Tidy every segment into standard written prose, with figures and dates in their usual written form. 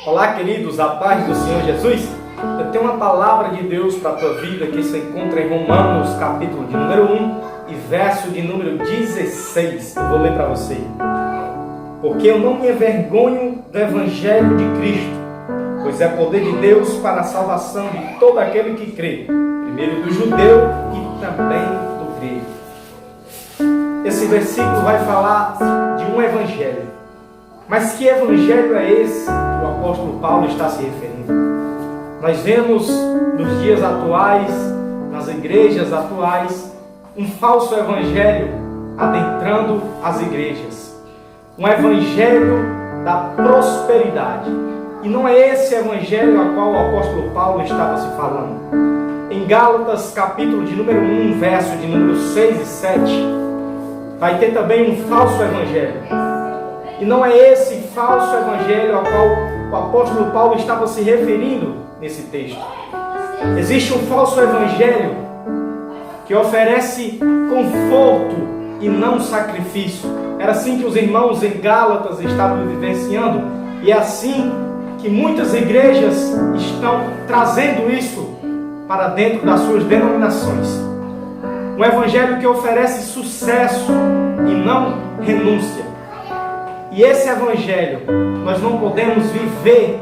Olá, queridos, a paz do Senhor Jesus. Eu tenho uma palavra de Deus para a tua vida que se encontra em Romanos, capítulo de número 1 e verso de número 16. Eu vou ler para você. Porque eu não me envergonho do Evangelho de Cristo, pois é poder de Deus para a salvação de todo aquele que crê, primeiro do judeu e também do grego. Esse versículo vai falar de um evangelho. Mas que evangelho é esse que o apóstolo Paulo está se referindo? Nós vemos nos dias atuais, nas igrejas atuais, um falso evangelho adentrando as igrejas. Um evangelho da prosperidade. E não é esse evangelho a qual o apóstolo Paulo estava se falando. Em Gálatas, capítulo de número 1, verso de número 6 e 7, vai ter também um falso evangelho. E não é esse falso evangelho ao qual o apóstolo Paulo estava se referindo nesse texto. Existe um falso evangelho que oferece conforto e não sacrifício. Era assim que os irmãos em Gálatas estavam vivenciando. E é assim que muitas igrejas estão trazendo isso para dentro das suas denominações. Um evangelho que oferece sucesso e não renúncia. E esse evangelho nós não podemos viver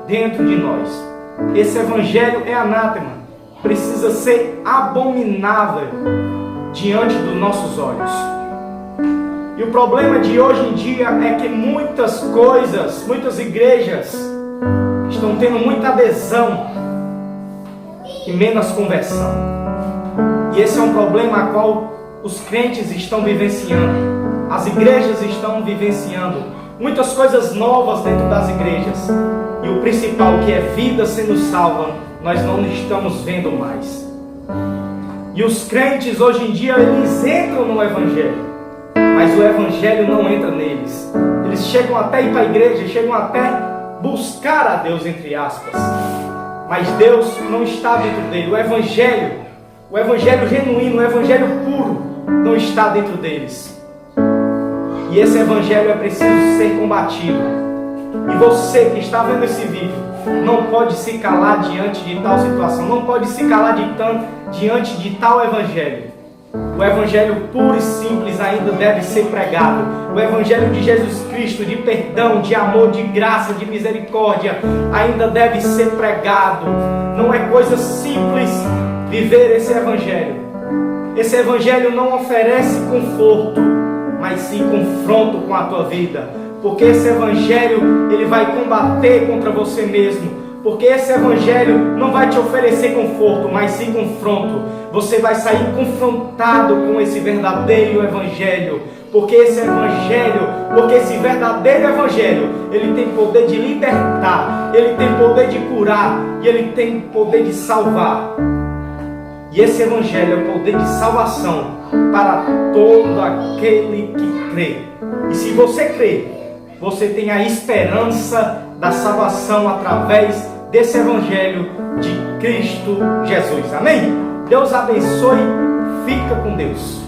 dentro de nós. Esse evangelho é anátema, precisa ser abominável diante dos nossos olhos. E o problema de hoje em dia é que muitas coisas, muitas igrejas estão tendo muita adesão e menos conversão. E esse é um problema a qual os crentes estão vivenciando. As igrejas estão vivenciando muitas coisas novas dentro das igrejas. E o principal, que é vida sendo salva, nós não estamos vendo mais. E os crentes hoje em dia, eles entram no evangelho, mas o evangelho não entra neles. Eles chegam até ir para a igreja, chegam até buscar a Deus, entre aspas. Mas Deus não está dentro dele. O evangelho genuíno, o evangelho puro, não está dentro deles. E esse evangelho é preciso ser combatido. E você que está vendo esse vídeo, não pode se calar diante de tal situação. Não pode se calar diante de tal evangelho. O evangelho puro e simples ainda deve ser pregado. O evangelho de Jesus Cristo, de perdão, de amor, de graça, de misericórdia, ainda deve ser pregado. Não é coisa simples viver esse evangelho. Esse evangelho não oferece conforto, mas sim confronto com a tua vida. Porque esse evangelho, ele vai combater contra você mesmo. Porque esse evangelho não vai te oferecer conforto, mas sim confronto. Você vai sair confrontado com esse verdadeiro evangelho. Porque esse verdadeiro evangelho, ele tem poder de libertar, ele tem poder de curar e ele tem poder de salvar. E esse evangelho é o poder de salvação para todo aquele que crê. E se você crê, você tem a esperança da salvação através desse evangelho de Cristo Jesus. Amém? Deus abençoe. Fica com Deus.